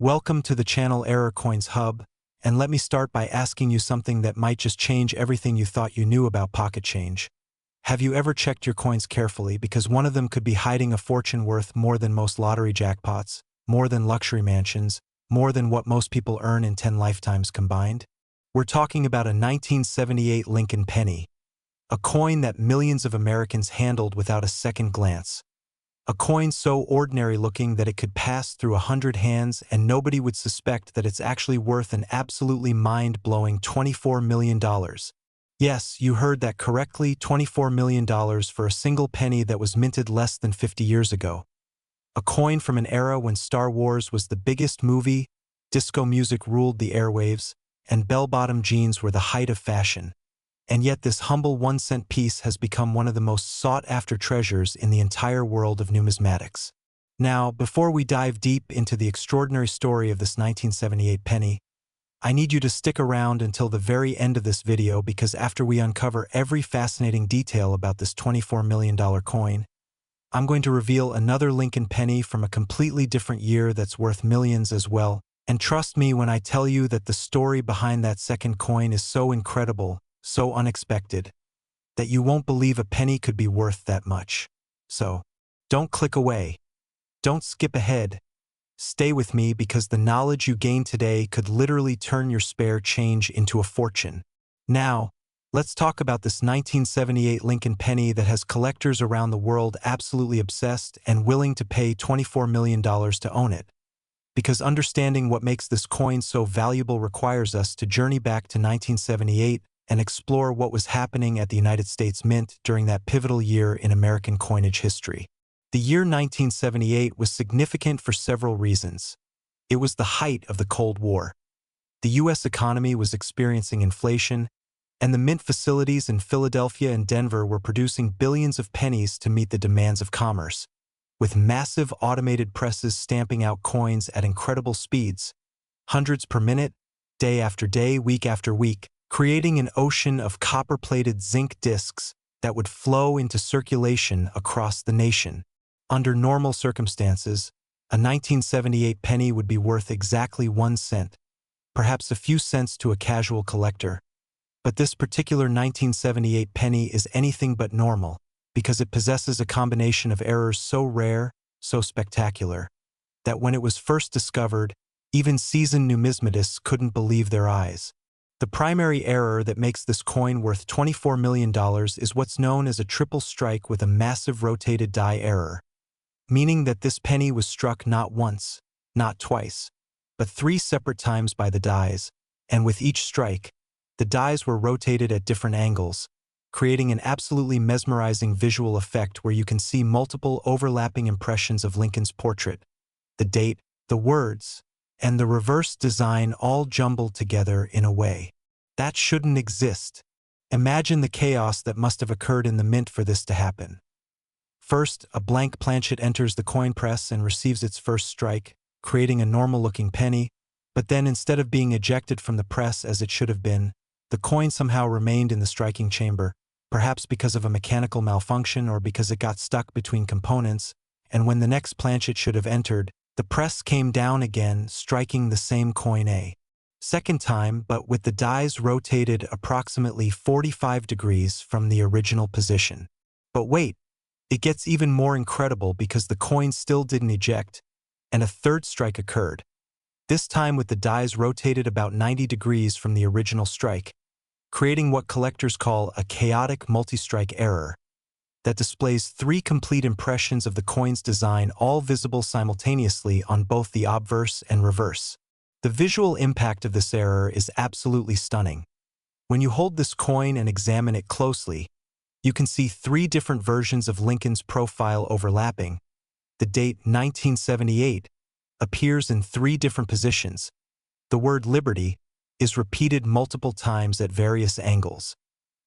Welcome to the channel Error Coins Hub, and let me start by asking you something that might just change everything you thought you knew about pocket change. Have you ever checked your coins carefully, because one of them could be hiding a fortune worth more than most lottery jackpots, more than luxury mansions, more than what most people earn in 10 lifetimes combined? We're talking about a 1978 Lincoln penny, a coin that millions of Americans handled without a second glance. A coin so ordinary-looking that it could pass through 100 hands and nobody would suspect that it's actually worth an absolutely mind-blowing $24 million. Yes, you heard that correctly, $24 million for a single penny that was minted less than 50 years ago. A coin from an era when Star Wars was the biggest movie, disco music ruled the airwaves, and bell-bottom jeans were the height of fashion. And yet this humble 1-cent piece has become one of the most sought-after treasures in the entire world of numismatics. Now, before we dive deep into the extraordinary story of this 1978 penny, I need you to stick around until the very end of this video, because after we uncover every fascinating detail about this $24 million coin, I'm going to reveal another Lincoln penny from a completely different year that's worth millions as well. And trust me when I tell you that the story behind that second coin is so incredible, so unexpected, that you won't believe a penny could be worth that much. So, don't click away. Don't skip ahead. Stay with me, because the knowledge you gain today could literally turn your spare change into a fortune. Now, let's talk about this 1978 Lincoln penny that has collectors around the world absolutely obsessed and willing to pay $24 million to own it. Because understanding what makes this coin so valuable requires us to journey back to 1978 and explore what was happening at the United States Mint during that pivotal year in American coinage history. The year 1978 was significant for several reasons. It was the height of the Cold War. The U.S. economy was experiencing inflation, and the mint facilities in Philadelphia and Denver were producing billions of pennies to meet the demands of commerce, with massive automated presses stamping out coins at incredible speeds, hundreds per minute, day after day, week after week, creating an ocean of copper-plated zinc discs that would flow into circulation across the nation. Under normal circumstances, a 1978 penny would be worth exactly 1 cent, perhaps a few cents to a casual collector. But this particular 1978 penny is anything but normal, because it possesses a combination of errors so rare, so spectacular, that when it was first discovered, even seasoned numismatists couldn't believe their eyes. The primary error that makes this coin worth $24 million is what's known as a triple strike with a massive rotated die error, meaning that this penny was struck not once, not twice, but 3 separate times by the dies, and with each strike, the dies were rotated at different angles, creating an absolutely mesmerizing visual effect where you can see multiple overlapping impressions of Lincoln's portrait, the date, the words, and the reverse design all jumbled together in a way that shouldn't exist. Imagine the chaos that must have occurred in the mint for this to happen. First, a blank planchet enters the coin press and receives its first strike, creating a normal-looking penny, but then instead of being ejected from the press as it should have been, the coin somehow remained in the striking chamber, perhaps because of a mechanical malfunction or because it got stuck between components, and when the next planchet should have entered, the press came down again, striking the same coin a second time, but with the dies rotated approximately 45 degrees from the original position. But wait, it gets even more incredible, because the coin still didn't eject, and a third strike occurred, this time with the dies rotated about 90 degrees from the original strike, creating what collectors call a chaotic multi-strike error that displays 3 complete impressions of the coin's design, all visible simultaneously on both the obverse and reverse. The visual impact of this error is absolutely stunning. When you hold this coin and examine it closely, you can see 3 different versions of Lincoln's profile overlapping. The date 1978 appears in 3 different positions. The word Liberty is repeated multiple times at various angles,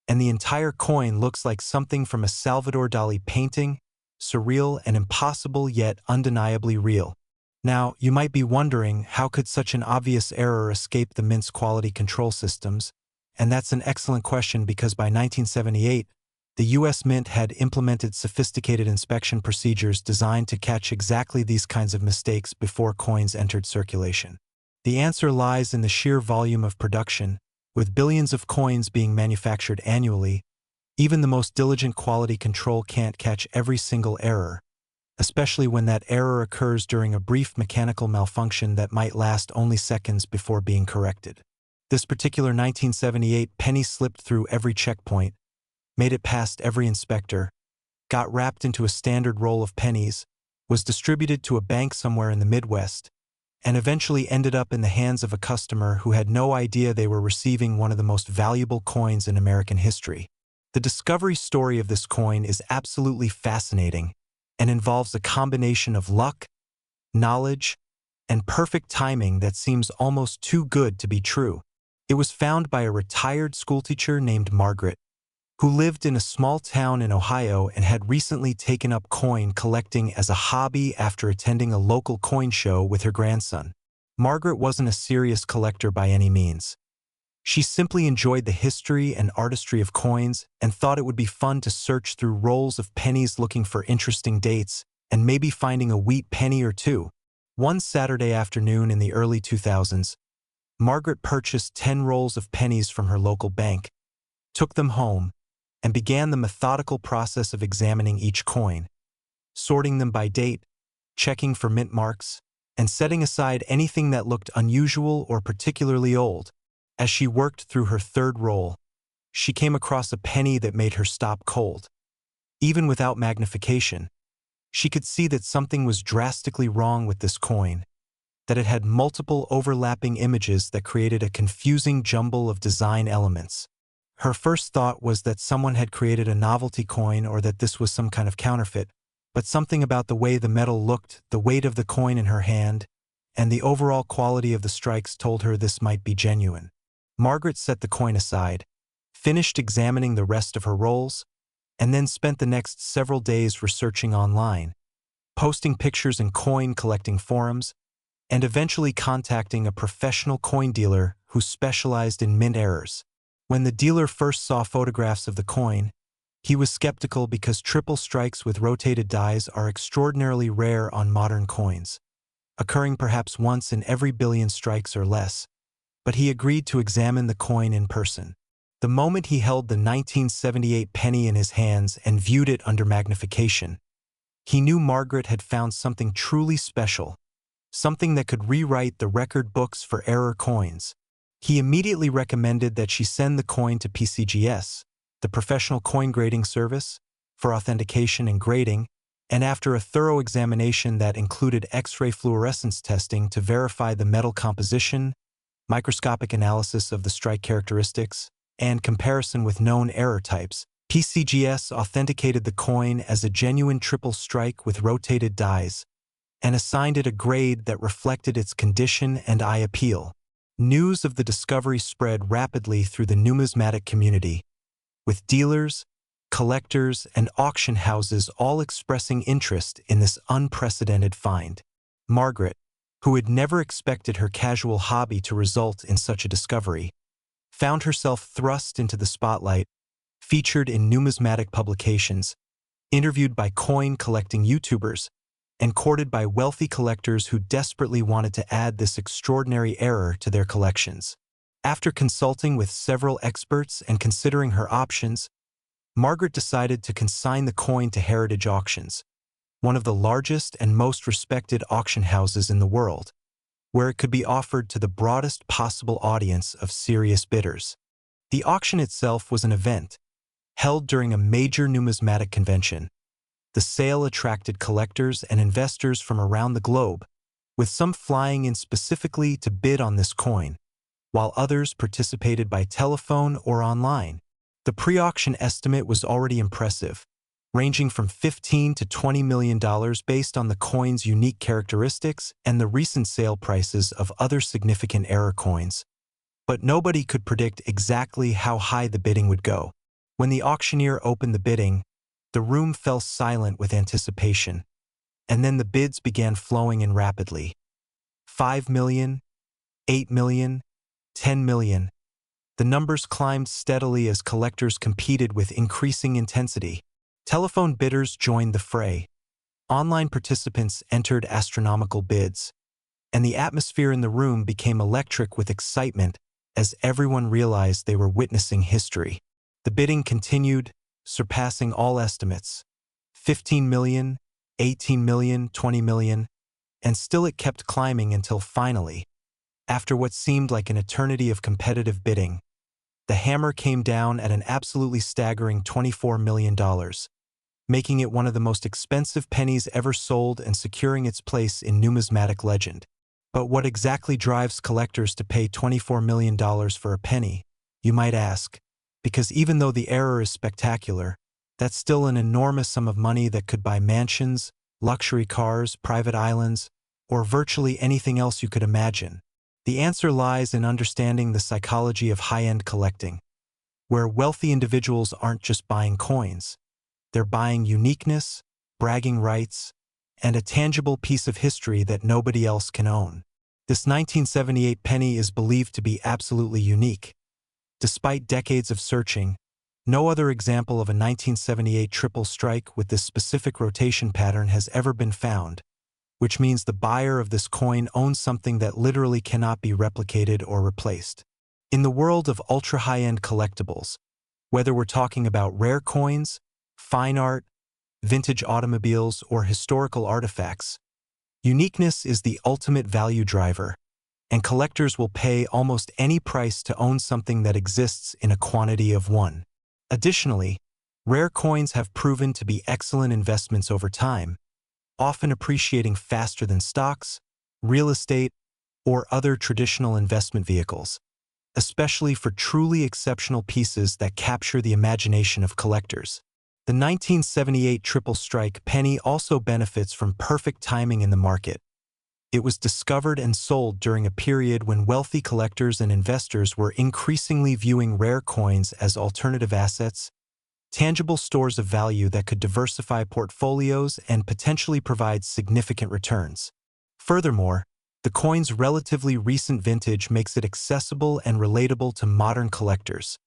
and the entire coin looks like something from a Salvador Dali painting, surreal and impossible yet undeniably real. Now, you might be wondering, how could such an obvious error escape the mint's quality control systems? And that's an excellent question, because by 1978, The U.S. Mint had implemented sophisticated inspection procedures designed to catch exactly these kinds of mistakes before coins entered circulation. The answer lies in the sheer volume of production. With billions of coins being manufactured annually, even the most diligent quality control can't catch every single error, especially when that error occurs during a brief mechanical malfunction that might last only seconds before being corrected. This particular 1978 penny slipped through every checkpoint, made it past every inspector, got wrapped into a standard roll of pennies, was distributed to a bank somewhere in the Midwest, and eventually ended up in the hands of a customer who had no idea they were receiving one of the most valuable coins in American history. The discovery story of this coin is absolutely fascinating and involves a combination of luck, knowledge, and perfect timing that seems almost too good to be true. It was found by a retired schoolteacher named Margaret, who lived in a small town in Ohio and had recently taken up coin collecting as a hobby after attending a local coin show with her grandson. Margaret wasn't a serious collector by any means. She simply enjoyed the history and artistry of coins and thought it would be fun to search through rolls of pennies looking for interesting dates and maybe finding a wheat penny or two. One Saturday afternoon in the early 2000s, Margaret purchased 10 rolls of pennies from her local bank, took them home, and began the methodical process of examining each coin, sorting them by date, checking for mint marks, and setting aside anything that looked unusual or particularly old. As she worked through her third roll, she came across a penny that made her stop cold. Even without magnification, she could see that something was drastically wrong with this coin, that it had multiple overlapping images that created a confusing jumble of design elements. Her first thought was that someone had created a novelty coin or that this was some kind of counterfeit, but something about the way the metal looked, the weight of the coin in her hand, and the overall quality of the strikes told her this might be genuine. Margaret set the coin aside, finished examining the rest of her rolls, and then spent the next several days researching online, posting pictures in coin collecting forums, and eventually contacting a professional coin dealer who specialized in mint errors. When the dealer first saw photographs of the coin, he was skeptical because triple strikes with rotated dies are extraordinarily rare on modern coins, occurring perhaps once in every billion strikes or less, but he agreed to examine the coin in person. The moment he held the 1978 penny in his hands and viewed it under magnification, he knew Margaret had found something truly special, something that could rewrite the record books for error coins. He immediately recommended that she send the coin to PCGS, the professional coin grading service, for authentication and grading, and after a thorough examination that included X-ray fluorescence testing to verify the metal composition, microscopic analysis of the strike characteristics, and comparison with known error types, PCGS authenticated the coin as a genuine triple strike with rotated dies and assigned it a grade that reflected its condition and eye appeal. News of the discovery spread rapidly through the numismatic community, with dealers, collectors, and auction houses all expressing interest in this unprecedented find. Margaret, who had never expected her casual hobby to result in such a discovery, found herself thrust into the spotlight, featured in numismatic publications, interviewed by coin-collecting YouTubers, and courted by wealthy collectors who desperately wanted to add this extraordinary error to their collections. After consulting with several experts and considering her options, Margaret decided to consign the coin to Heritage Auctions, one of the largest and most respected auction houses in the world, where it could be offered to the broadest possible audience of serious bidders. The auction itself was an event, held during a major numismatic convention. The sale attracted collectors and investors from around the globe, with some flying in specifically to bid on this coin, while others participated by telephone or online. The pre-auction estimate was already impressive, ranging from $15 to $20 million based on the coin's unique characteristics and the recent sale prices of other significant error coins. But nobody could predict exactly how high the bidding would go. When the auctioneer opened the bidding, the room fell silent with anticipation, and then the bids began flowing in rapidly. $5 million, $8 million, $10 million. The numbers climbed steadily as collectors competed with increasing intensity. Telephone bidders joined the fray. Online participants entered astronomical bids, and the atmosphere in the room became electric with excitement as everyone realized they were witnessing history. The bidding continued, surpassing all estimates. 15 million, 18 million, 20 million, and still it kept climbing until finally, after what seemed like an eternity of competitive bidding, the hammer came down at an absolutely staggering $24 million, making it one of the most expensive pennies ever sold and securing its place in numismatic legend. But what exactly drives collectors to pay $24 million for a penny, you might ask? Because even though the error is spectacular, that's still an enormous sum of money that could buy mansions, luxury cars, private islands, or virtually anything else you could imagine. The answer lies in understanding the psychology of high-end collecting, where wealthy individuals aren't just buying coins. They're buying uniqueness, bragging rights, and a tangible piece of history that nobody else can own. This 1978 penny is believed to be absolutely unique. Despite decades of searching, no other example of a 1978 triple strike with this specific rotation pattern has ever been found, which means the buyer of this coin owns something that literally cannot be replicated or replaced. In the world of ultra-high-end collectibles, whether we're talking about rare coins, fine art, vintage automobiles, or historical artifacts, uniqueness is the ultimate value driver, and collectors will pay almost any price to own something that exists in a quantity of one. Additionally, rare coins have proven to be excellent investments over time, often appreciating faster than stocks, real estate, or other traditional investment vehicles, especially for truly exceptional pieces that capture the imagination of collectors. The 1978 triple strike penny also benefits from perfect timing in the market. It was discovered and sold during a period when wealthy collectors and investors were increasingly viewing rare coins as alternative assets, tangible stores of value that could diversify portfolios and potentially provide significant returns. Furthermore, the coin's relatively recent vintage makes it accessible and relatable to modern collectors,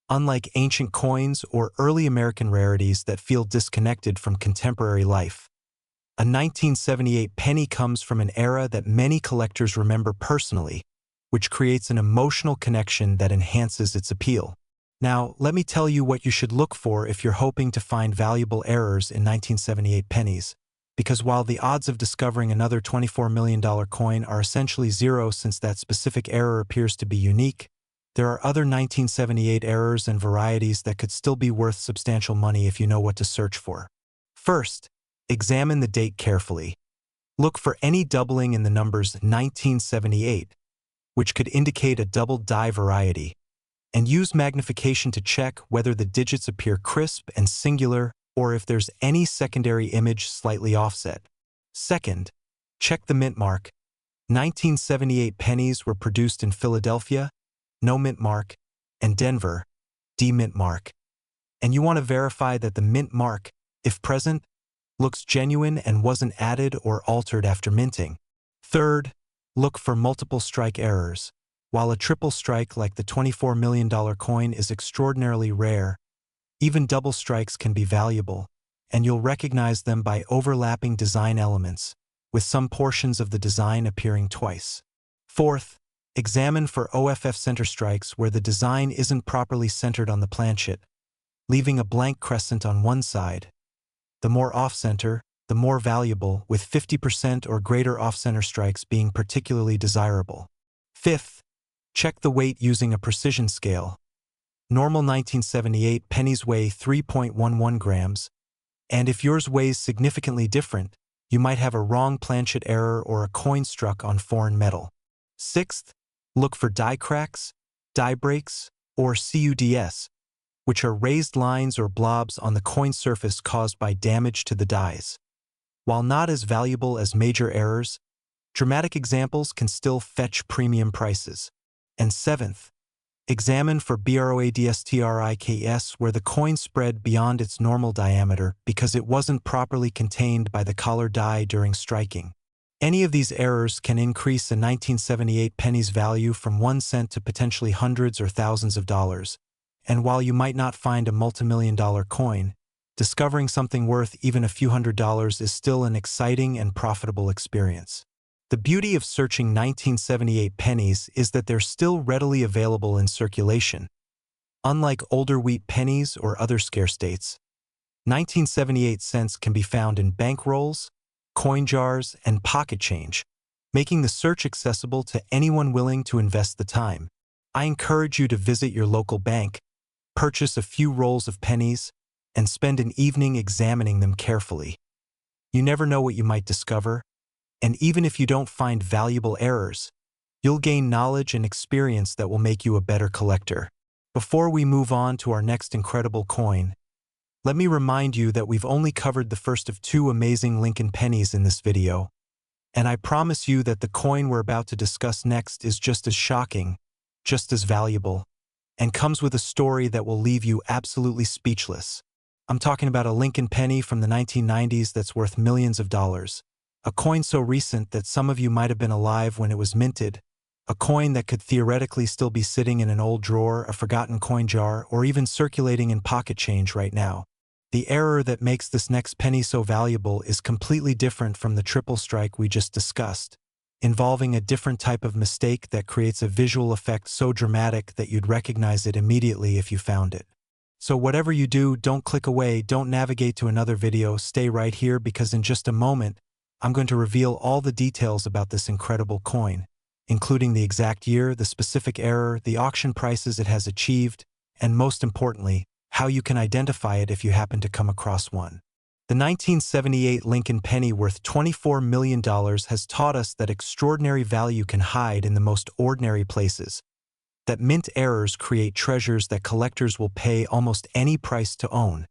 unlike ancient coins or early American rarities that feel disconnected from contemporary life. A 1978 penny comes from an era that many collectors remember personally, which creates an emotional connection that enhances its appeal. Now, let me tell you what you should look for if you're hoping to find valuable errors in 1978 pennies, because while the odds of discovering another $24 million coin are essentially zero since that specific error appears to be unique, there are other 1978 errors and varieties that could still be worth substantial money if you know what to search for. First, examine the date carefully. Look for any doubling in the numbers 1978, which could indicate a double die variety, and use magnification to check whether the digits appear crisp and singular or if there's any secondary image slightly offset. Second, check the mint mark. 1978 pennies were produced in Philadelphia, no mint mark, and Denver, D mint mark. And you want to verify that the mint mark, if present, looks genuine and wasn't added or altered after minting. Third, look for multiple strike errors. While a triple strike like the $24 million coin is extraordinarily rare, even double strikes can be valuable, and you'll recognize them by overlapping design elements, with some portions of the design appearing twice. Fourth, examine for OFF center strikes where the design isn't properly centered on the planchet, leaving a blank crescent on one side. The more off-center, the more valuable, with 50% or greater off-center strikes being particularly desirable. Fifth, check the weight using a precision scale. Normal 1978 pennies weigh 3.11 grams, and if yours weighs significantly different, you might have a wrong planchet error or a coin struck on foreign metal. Sixth, look for die cracks, die breaks, or CUDS, which are raised lines or blobs on the coin surface caused by damage to the dies. While not as valuable as major errors, dramatic examples can still fetch premium prices. And seventh, examine for broadstrikes where the coin spread beyond its normal diameter because it wasn't properly contained by the collar die during striking. Any of these errors can increase a 1978 penny's value from 1 cent to potentially hundreds or thousands of dollars. And while you might not find a multimillion-dollar coin, discovering something worth even a few $100s is still an exciting and profitable experience. The beauty of searching 1978 pennies is that they're still readily available in circulation. Unlike older wheat pennies or other scarce dates, 1978 cents can be found in bank rolls, coin jars, and pocket change, making the search accessible to anyone willing to invest the time. I encourage you to visit your local bank, purchase a few rolls of pennies, and spend an evening examining them carefully. You never know what you might discover, and even if you don't find valuable errors, you'll gain knowledge and experience that will make you a better collector. Before we move on to our next incredible coin, let me remind you that we've only covered the first of two amazing Lincoln pennies in this video, and I promise you that the coin we're about to discuss next is just as shocking, just as valuable, and comes with a story that will leave you absolutely speechless. I'm talking about a Lincoln penny from the 1990s that's worth millions of dollars. A coin so recent that some of you might have been alive when it was minted. A coin that could theoretically still be sitting in an old drawer, a forgotten coin jar, or even circulating in pocket change right now. The error that makes this next penny so valuable is completely different from the triple strike we just discussed, involving a different type of mistake that creates a visual effect so dramatic that you'd recognize it immediately if you found it. So whatever you do, don't click away, don't navigate to another video, stay right here because in just a moment, I'm going to reveal all the details about this incredible coin, including the exact year, the specific error, the auction prices it has achieved, and most importantly, how you can identify it if you happen to come across one. The 1978 Lincoln penny worth $24 million has taught us that extraordinary value can hide in the most ordinary places, that mint errors create treasures that collectors will pay almost any price to own,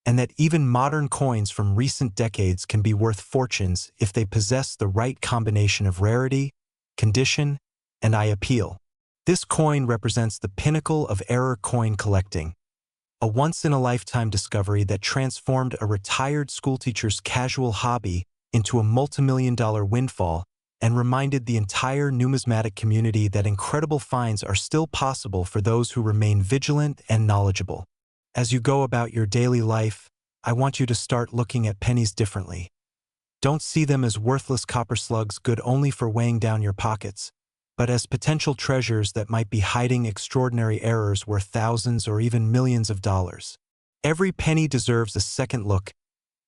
and that even modern coins from recent decades can be worth fortunes if they possess the right combination of rarity, condition, and eye appeal. This coin represents the pinnacle of error coin collecting, a once-in-a-lifetime discovery that transformed a retired schoolteacher's casual hobby into a multimillion-dollar windfall and reminded the entire numismatic community that incredible finds are still possible for those who remain vigilant and knowledgeable. As you go about your daily life, I want you to start looking at pennies differently. Don't see them as worthless copper slugs good only for weighing down your pockets, but as potential treasures that might be hiding extraordinary errors worth thousands or even millions of dollars. Every penny deserves a second look.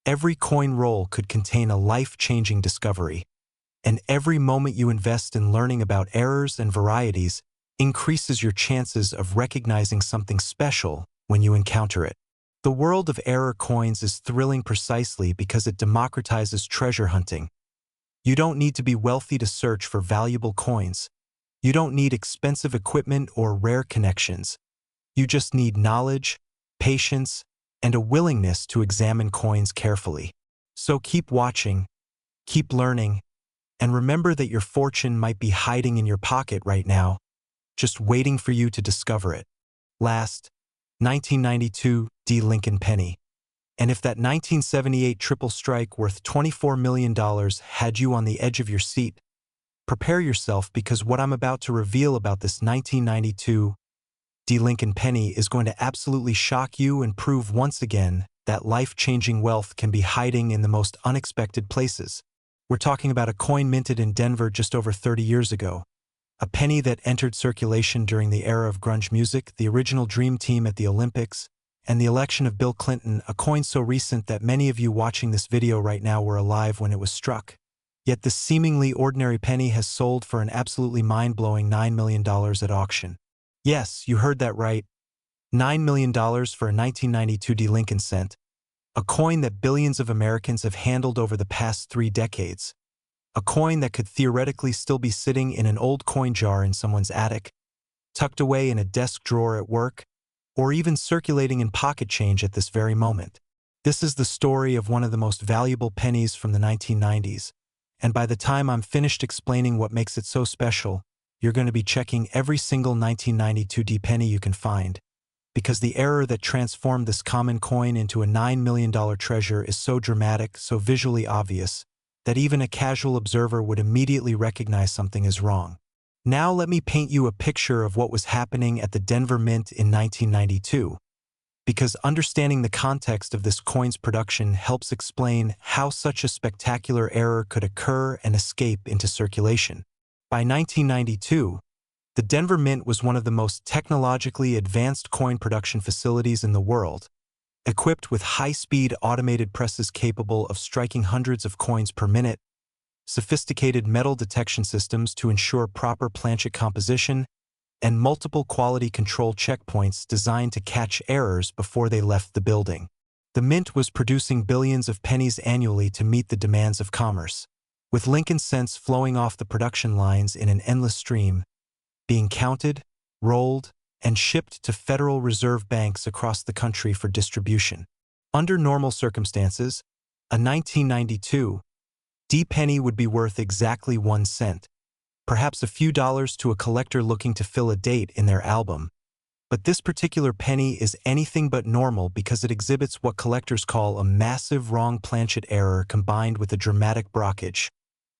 Every coin roll could contain a life-changing discovery, and every moment you invest in learning about errors and varieties increases your chances of recognizing something special when you encounter it. The world of error coins is thrilling precisely because it democratizes treasure hunting. You don't need to be wealthy to search for valuable coins. You don't need expensive equipment or rare connections. You just need knowledge, patience, and a willingness to examine coins carefully. So keep watching, keep learning, and remember that your fortune might be hiding in your pocket right now, just waiting for you to discover it. Last, 1992 D. Lincoln penny. And if that 1978 triple strike worth $24 million had you on the edge of your seat, prepare yourself because what I'm about to reveal about this 1992 D. Lincoln penny is going to absolutely shock you and prove once again that life-changing wealth can be hiding in the most unexpected places. We're talking about a coin minted in Denver just over 30 years ago, a penny that entered circulation during the era of grunge music, the original Dream Team at the Olympics, and the election of Bill Clinton, a coin so recent that many of you watching this video right now were alive when it was struck. Yet this seemingly ordinary penny has sold for an absolutely mind-blowing $9 million at auction. Yes, you heard that right. $9 million for a 1992 D. Lincoln cent, a coin that billions of Americans have handled over the past 3 decades. A coin that could theoretically still be sitting in an old coin jar in someone's attic, tucked away in a desk drawer at work, or even circulating in pocket change at this very moment. This is the story of one of the most valuable pennies from the 1990s, and by the time I'm finished explaining what makes it so special, you're going to be checking every single 1992 D penny you can find, because the error that transformed this common coin into a $9 million treasure is so dramatic, so visually obvious, that even a casual observer would immediately recognize something is wrong. Now let me paint you a picture of what was happening at the Denver Mint in 1992, because understanding the context of this coin's production helps explain how such a spectacular error could occur and escape into circulation. By 1992, the Denver Mint was one of the most technologically advanced coin production facilities in the world, equipped with high-speed automated presses capable of striking hundreds of coins per minute, sophisticated metal detection systems to ensure proper planchet composition, and multiple quality control checkpoints designed to catch errors before they left the building. The Mint was producing billions of pennies annually to meet the demands of commerce, with Lincoln cents flowing off the production lines in an endless stream, being counted, rolled, and shipped to Federal Reserve banks across the country for distribution. Under normal circumstances, a 1992 D-penny would be worth exactly 1 cent, perhaps a few dollars to a collector looking to fill a date in their album. But this particular penny is anything but normal because it exhibits what collectors call a massive wrong planchet error combined with a dramatic brockage,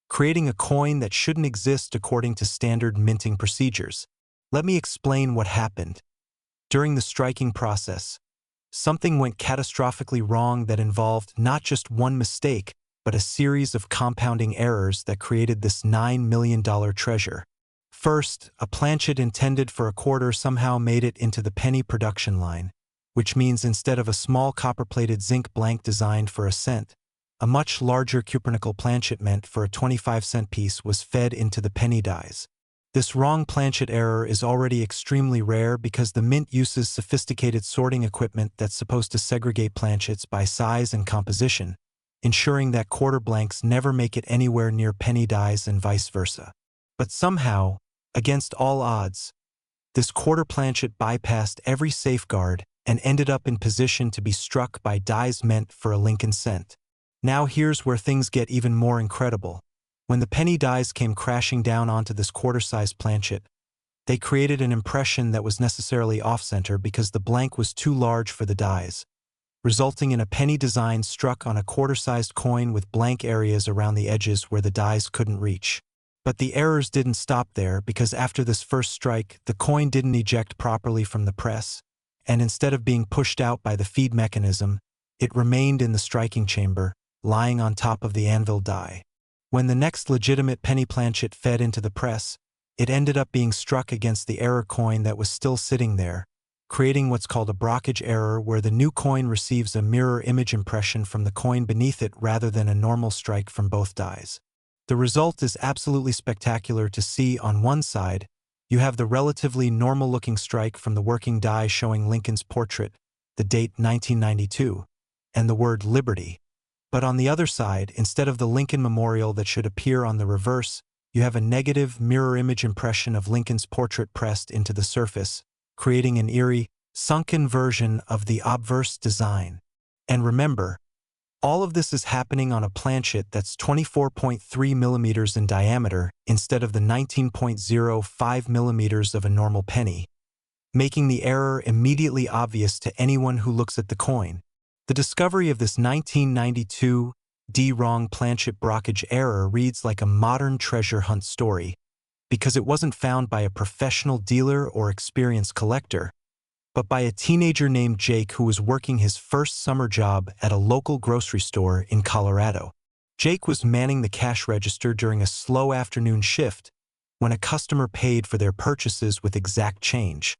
creating a coin that shouldn't exist according to standard minting procedures. Let me explain what happened. During the striking process, something went catastrophically wrong that involved not just one mistake, but a series of compounding errors that created this $9 million treasure. First, a planchet intended for a quarter somehow made it into the penny production line, which means instead of a small copper-plated zinc blank designed for a cent, a much larger cupronickel planchet meant for a 25-cent piece was fed into the penny dies. This wrong planchet error is already extremely rare because the Mint uses sophisticated sorting equipment that's supposed to segregate planchets by size and composition, ensuring that quarter blanks never make it anywhere near penny dies and vice versa. But somehow, against all odds, this quarter planchet bypassed every safeguard and ended up in position to be struck by dies meant for a Lincoln cent. Now here's where things get even more incredible. When the penny dies came crashing down onto this quarter-sized planchet, they created an impression that was necessarily off-center because the blank was too large for the dies, resulting in a penny design struck on a quarter-sized coin with blank areas around the edges where the dies couldn't reach. But the errors didn't stop there because after this first strike, the coin didn't eject properly from the press, and instead of being pushed out by the feed mechanism, it remained in the striking chamber, lying on top of the anvil die. When the next legitimate penny planchet fed into the press, it ended up being struck against the error coin that was still sitting there, creating what's called a brockage error where the new coin receives a mirror image impression from the coin beneath it rather than a normal strike from both dies. The result is absolutely spectacular to see. On one side, you have the relatively normal-looking strike from the working die showing Lincoln's portrait, the date 1992, and the word Liberty. But on the other side, instead of the Lincoln Memorial that should appear on the reverse, you have a negative mirror image impression of Lincoln's portrait pressed into the surface, creating an eerie, sunken version of the obverse design. And remember, all of this is happening on a planchet that's 24.3 millimeters in diameter instead of the 19.05 millimeters of a normal penny, making the error immediately obvious to anyone who looks at the coin. The discovery of this 1992 D-wrong planchet brockage error reads like a modern treasure hunt story because it wasn't found by a professional dealer or experienced collector, but by a teenager named Jake who was working his first summer job at a local grocery store in Colorado. Jake was manning the cash register during a slow afternoon shift when a customer paid for their purchases with exact change.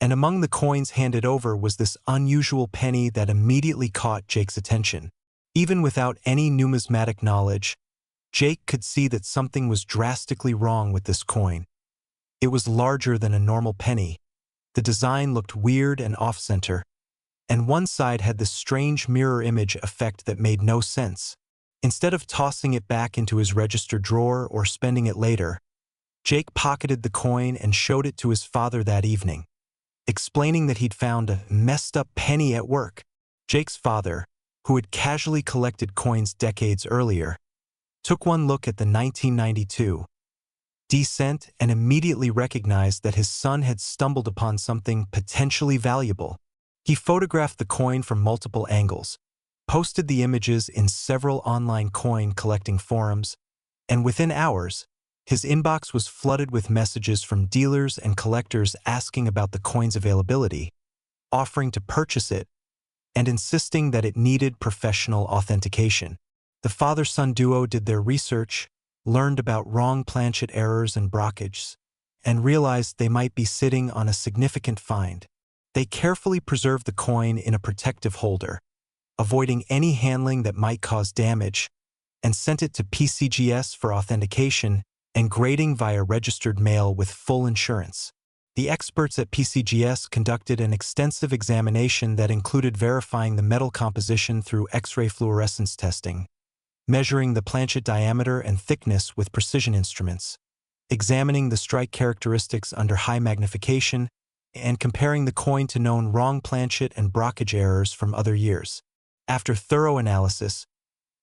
And among the coins handed over was this unusual penny that immediately caught Jake's attention. Even without any numismatic knowledge, Jake could see that something was drastically wrong with this coin. It was larger than a normal penny. The design looked weird and off-center, and one side had this strange mirror image effect that made no sense. Instead of tossing it back into his register drawer or spending it later, Jake pocketed the coin and showed it to his father that evening, explaining that he'd found a messed-up penny at work. Jake's father, who had casually collected coins decades earlier, took one look at the 1992 D-cent and immediately recognized that his son had stumbled upon something potentially valuable. He photographed the coin from multiple angles, posted the images in several online coin collecting forums, and within hours, his inbox was flooded with messages from dealers and collectors asking about the coin's availability, offering to purchase it, and insisting that it needed professional authentication. The father-son duo did their research, learned about wrong planchet errors and brockages, and realized they might be sitting on a significant find. They carefully preserved the coin in a protective holder, avoiding any handling that might cause damage, and sent it to PCGS for authentication and grading via registered mail with full insurance. The experts at PCGS conducted an extensive examination that included verifying the metal composition through X-ray fluorescence testing, measuring the planchet diameter and thickness with precision instruments, examining the strike characteristics under high magnification, and comparing the coin to known wrong planchet and brockage errors from other years. After thorough analysis,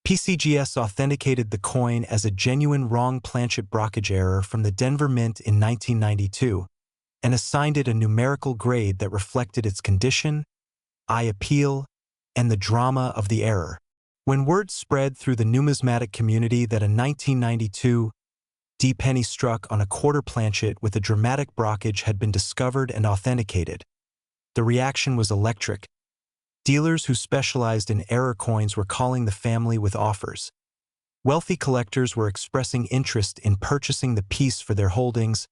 PCGS authenticated the coin as a genuine wrong planchet brockage error from the Denver Mint in 1992 and assigned it a numerical grade that reflected its condition, eye appeal, and the drama of the error. When word spread through the numismatic community that a 1992 penny struck on a quarter planchet with a dramatic brockage had been discovered and authenticated, the reaction was electric. Dealers who specialized in error coins were calling the family with offers. Wealthy collectors were expressing interest in purchasing the piece for their holdings,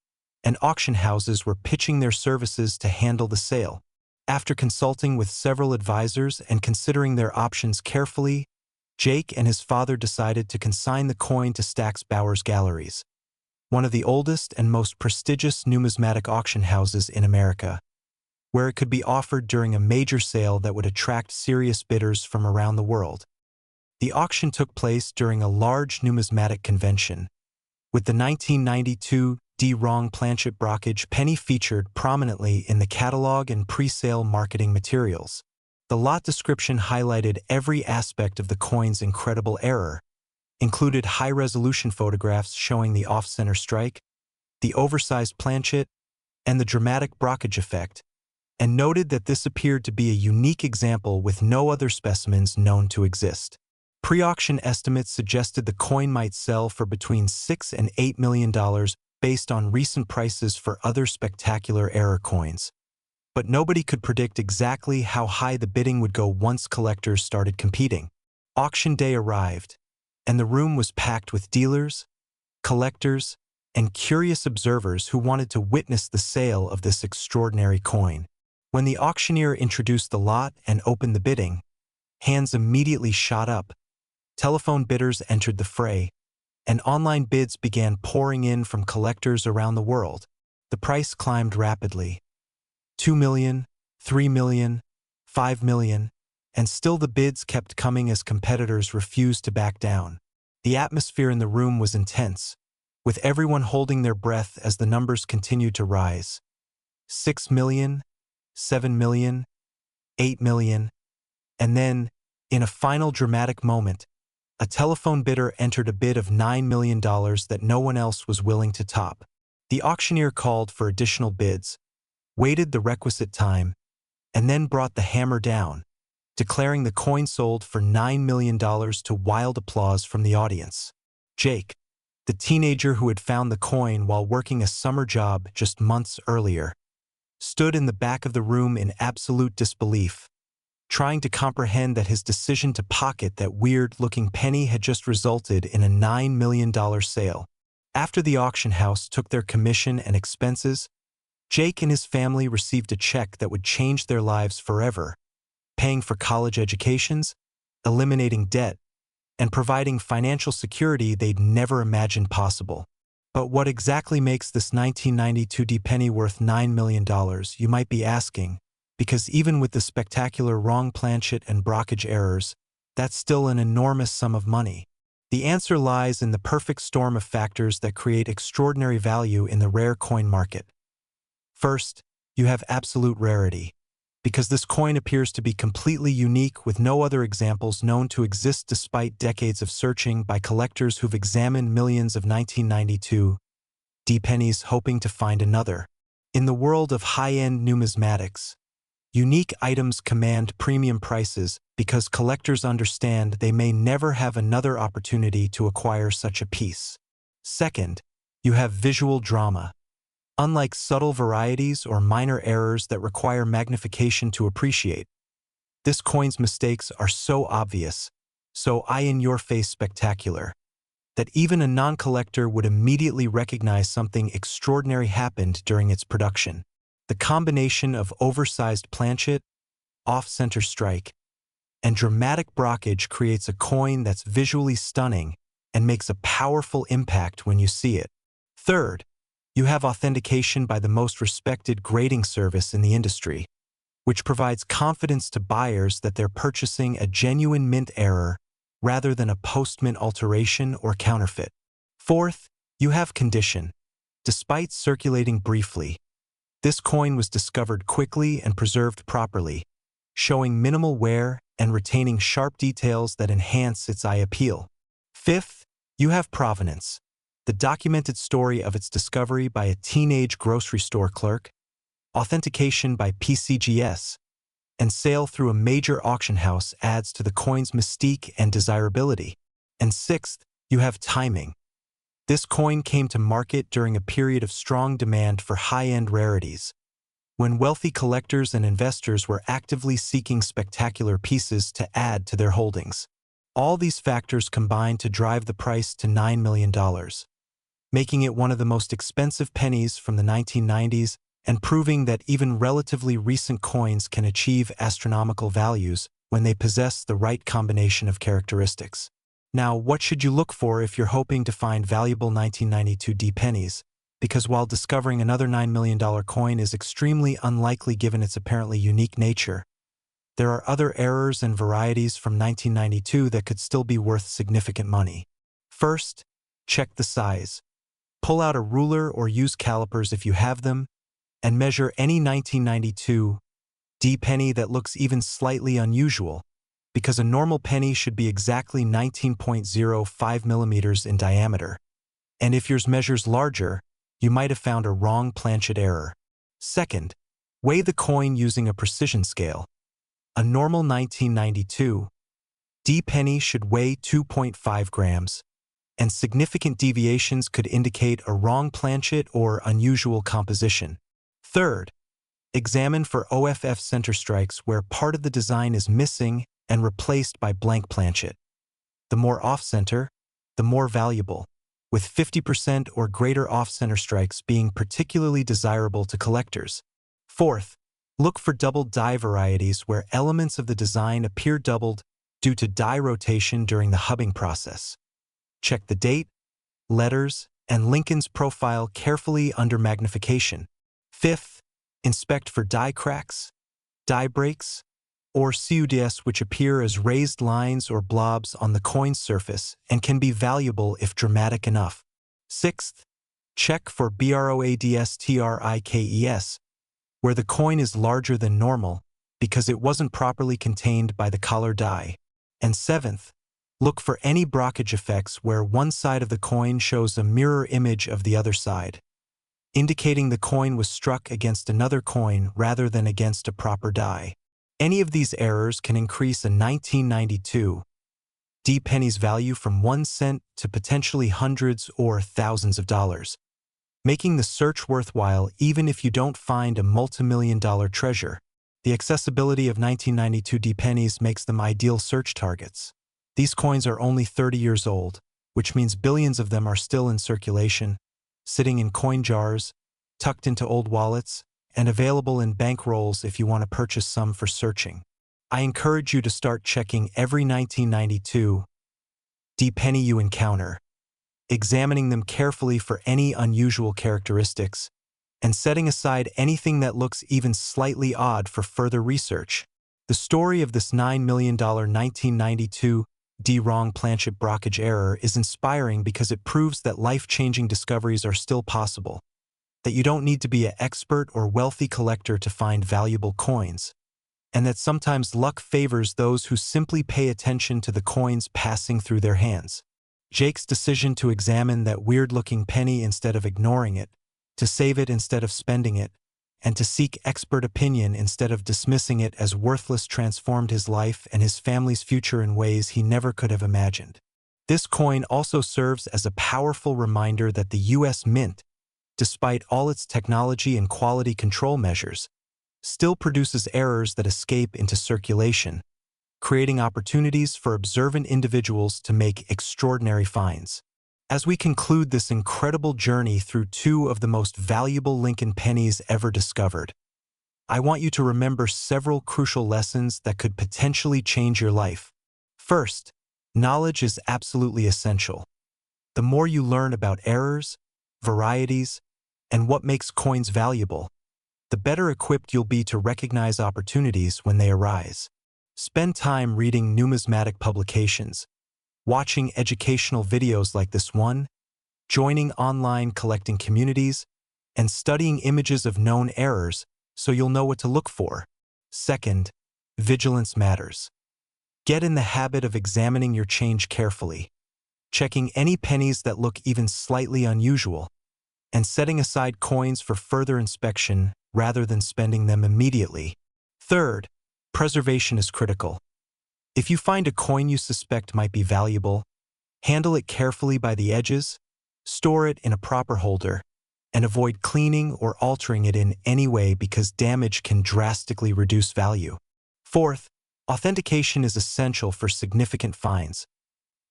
and auction houses were pitching their services to handle the sale. After consulting with several advisors and considering their options carefully, Jake and his father decided to consign the coin to Stack's Bowers Galleries, one of the oldest and most prestigious numismatic auction houses in America, where it could be offered during a major sale that would attract serious bidders from around the world. The auction took place during a large numismatic convention, with the 1992 wrong planchet brockage penny featured prominently in the catalog and pre-sale marketing materials. The lot description highlighted every aspect of the coin's incredible error, included high-resolution photographs showing the off-center strike, the oversized planchet, and the dramatic brockage effect, and noted that this appeared to be a unique example with no other specimens known to exist. Pre-auction estimates suggested the coin might sell for between $6 and $8 million based on recent prices for other spectacular error coins. But nobody could predict exactly how high the bidding would go once collectors started competing. Auction day arrived, and the room was packed with dealers, collectors, and curious observers who wanted to witness the sale of this extraordinary coin. When the auctioneer introduced the lot and opened the bidding, hands immediately shot up, telephone bidders entered the fray, and online bids began pouring in from collectors around the world. The price climbed rapidly. $2 million, $3 million, $5 million, and still the bids kept coming as competitors refused to back down. The atmosphere in the room was intense, with everyone holding their breath as the numbers continued to rise. $6 million, $7 million, $8 million, and then, in a final dramatic moment, a telephone bidder entered a bid of $9 million that no one else was willing to top. The auctioneer called for additional bids, waited the requisite time, and then brought the hammer down, declaring the coin sold for $9 million to wild applause from the audience. Jake, the teenager who had found the coin while working a summer job just months earlier, stood in the back of the room in absolute disbelief, trying to comprehend that his decision to pocket that weird-looking penny had just resulted in a $9 million sale. After the auction house took their commission and expenses, Jake and his family received a check that would change their lives forever, paying for college educations, eliminating debt, and providing financial security they'd never imagined possible. But what exactly makes this 1992 penny worth $9 million, you might be asking, because even with the spectacular wrong planchet and brockage errors, that's still an enormous sum of money. The answer lies in the perfect storm of factors that create extraordinary value in the rare coin market. First, you have absolute rarity, because this coin appears to be completely unique with no other examples known to exist despite decades of searching by collectors who've examined millions of 1992 pennies hoping to find another. In the world of high-end numismatics, Unique items command premium prices because collectors understand they may never have another opportunity to acquire such a piece. Second, you have visual drama. Unlike subtle varieties or minor errors that require magnification to appreciate, this coin's mistakes are so obvious, so eye-in-your-face spectacular, that even a non-collector would immediately recognize something extraordinary happened during its production. The combination of oversized planchet, off-center strike, and dramatic brockage creates a coin that's visually stunning and makes a powerful impact when you see it. Third, you have authentication by the most respected grading service in the industry, which provides confidence to buyers that they're purchasing a genuine mint error rather than a post-mint alteration or counterfeit. Fourth, you have condition. Despite circulating briefly, this coin was discovered quickly and preserved properly, showing minimal wear and retaining sharp details that enhance its eye appeal. Fifth, you have provenance. The documented story of its discovery by a teenage grocery store clerk, authentication by PCGS, and sale through a major auction house adds to the coin's mystique and desirability. And sixth, you have timing. This coin came to market during a period of strong demand for high-end rarities, when wealthy collectors and investors were actively seeking spectacular pieces to add to their holdings. All these factors combined to drive the price to $9 million, making it one of the most expensive pennies from the 1990s and proving that even relatively recent coins can achieve astronomical values when they possess the right combination of characteristics. Now, what should you look for if you're hoping to find valuable 1992 D pennies? Because while discovering another $9 million coin is extremely unlikely given its apparently unique nature, there are other errors and varieties from 1992 that could still be worth significant money. First, check the size. Pull out a ruler or use calipers if you have them, and measure any 1992 D penny that looks even slightly unusual, because a normal penny should be exactly 19.05 millimeters in diameter. And if yours measures larger, you might have found a wrong planchet error. Second, weigh the coin using a precision scale. A normal 1992 D penny should weigh 2.5 grams, and significant deviations could indicate a wrong planchet or unusual composition. Third, examine for OFF center strikes where part of the design is missing and replaced by blank planchet. The more off-center, the more valuable, with 50% or greater off-center strikes being particularly desirable to collectors. Fourth, look for doubled die varieties where elements of the design appear doubled due to die rotation during the hubbing process. Check the date, letters, and Lincoln's profile carefully under magnification. Fifth, inspect for die cracks, die breaks, or CUDS which appear as raised lines or blobs on the coin's surface and can be valuable if dramatic enough. Sixth, check for BROADSTRIKES, where the coin is larger than normal because it wasn't properly contained by the collar die. And seventh, look for any brockage effects where one side of the coin shows a mirror image of the other side, indicating the coin was struck against another coin rather than against a proper die. Any of these errors can increase a 1992 D penny's value from 1 cent to potentially hundreds or thousands of dollars, making the search worthwhile even if you don't find a multi-million-dollar treasure. The accessibility of 1992 D pennies makes them ideal search targets. These coins are only 30 years old, which means billions of them are still in circulation, sitting in coin jars, tucked into old wallets, and available in bank rolls if you want to purchase some for searching. I encourage you to start checking every 1992 D penny you encounter, examining them carefully for any unusual characteristics, and setting aside anything that looks even slightly odd for further research. The story of this $9 million 1992 D wrong planchet brockage error is inspiring because it proves that life-changing discoveries are still possible, that you don't need to be an expert or wealthy collector to find valuable coins, and that sometimes luck favors those who simply pay attention to the coins passing through their hands. Jake's decision to examine that weird-looking penny instead of ignoring it, to save it instead of spending it, and to seek expert opinion instead of dismissing it as worthless transformed his life and his family's future in ways he never could have imagined. This coin also serves as a powerful reminder that the U.S. Mint, despite all its technology and quality control measures, still produces errors that escape into circulation, creating opportunities for observant individuals to make extraordinary finds. As we conclude this incredible journey through two of the most valuable Lincoln pennies ever discovered, I want you to remember several crucial lessons that could potentially change your life. First, knowledge is absolutely essential. The more you learn about errors, varieties, and what makes coins valuable, the better equipped you'll be to recognize opportunities when they arise. Spend time reading numismatic publications, watching educational videos like this one, joining online collecting communities, and studying images of known errors so you'll know what to look for. Second, vigilance matters. Get in the habit of examining your change carefully, checking any pennies that look even slightly unusual, and setting aside coins for further inspection rather than spending them immediately. Third, preservation is critical. If you find a coin you suspect might be valuable, handle it carefully by the edges, store it in a proper holder, and avoid cleaning or altering it in any way because damage can drastically reduce value. Fourth, authentication is essential for significant finds.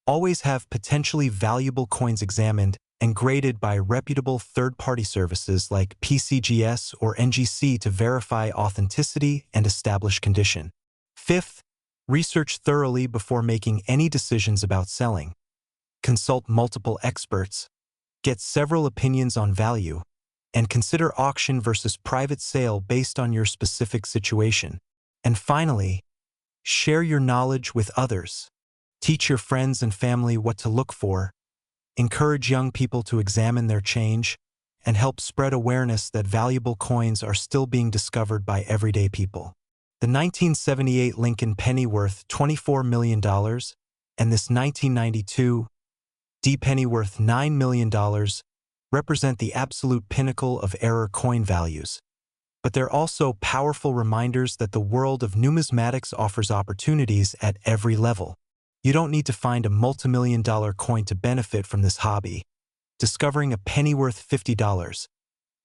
Always have potentially valuable coins examined and graded by reputable third-party services like PCGS or NGC to verify authenticity and establish condition. Fifth, research thoroughly before making any decisions about selling. Consult multiple experts, get several opinions on value, and consider auction versus private sale based on your specific situation. And finally, share your knowledge with others. Teach your friends and family what to look for, encourage young people to examine their change, and help spread awareness that valuable coins are still being discovered by everyday people. The 1978 Lincoln penny worth $24 million and this 1992 D penny worth $9 million represent the absolute pinnacle of error coin values. But they're also powerful reminders that the world of numismatics offers opportunities at every level. You don't need to find a multi-million-dollar coin to benefit from this hobby. Discovering a penny worth $50,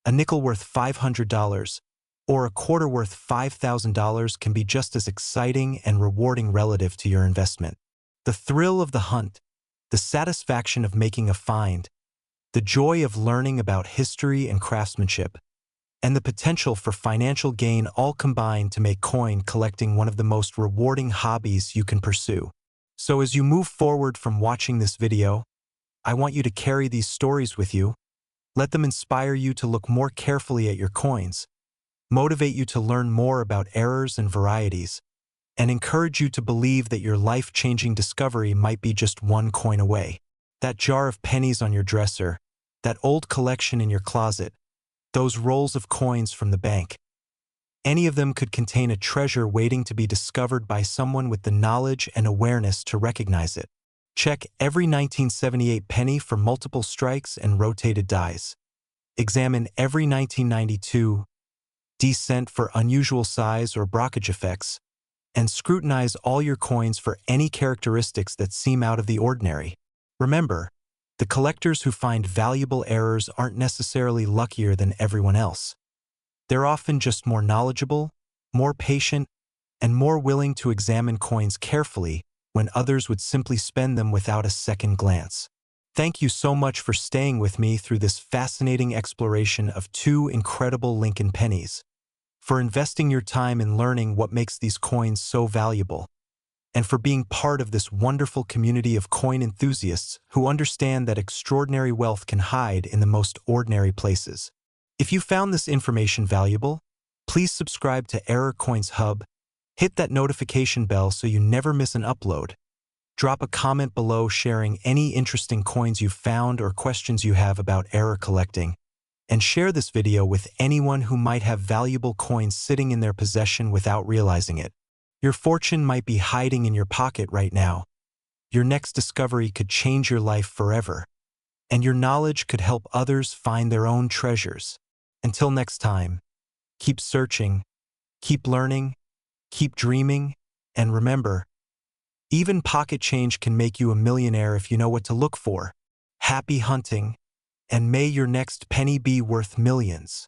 a nickel worth $500, or a quarter worth $5,000 can be just as exciting and rewarding relative to your investment. The thrill of the hunt, the satisfaction of making a find, the joy of learning about history and craftsmanship, and the potential for financial gain all combine to make coin collecting one of the most rewarding hobbies you can pursue. So as you move forward from watching this video, I want you to carry these stories with you. Let them inspire you to look more carefully at your coins, motivate you to learn more about errors and varieties, and encourage you to believe that your life-changing discovery might be just one coin away. That jar of pennies on your dresser, that old collection in your closet, those rolls of coins from the bank. Any of them could contain a treasure waiting to be discovered by someone with the knowledge and awareness to recognize it. Check every 1978 penny for multiple strikes and rotated dies. Examine every 1992 D cent for unusual size or brockage effects, and scrutinize all your coins for any characteristics that seem out of the ordinary. Remember, the collectors who find valuable errors aren't necessarily luckier than everyone else. They're often just more knowledgeable, more patient, and more willing to examine coins carefully when others would simply spend them without a second glance. Thank you so much for staying with me through this fascinating exploration of two incredible Lincoln pennies, for investing your time in learning what makes these coins so valuable, and for being part of this wonderful community of coin enthusiasts who understand that extraordinary wealth can hide in the most ordinary places. If you found this information valuable, please subscribe to Error Coins Hub, hit that notification bell so you never miss an upload, drop a comment below sharing any interesting coins you've found or questions you have about error collecting, and share this video with anyone who might have valuable coins sitting in their possession without realizing it. Your fortune might be hiding in your pocket right now. Your next discovery could change your life forever, and your knowledge could help others find their own treasures. Until next time, Keep searching, keep learning, keep dreaming, and remember, even pocket change can make you a millionaire if you know what to look for. Happy hunting, and may your next penny be worth millions.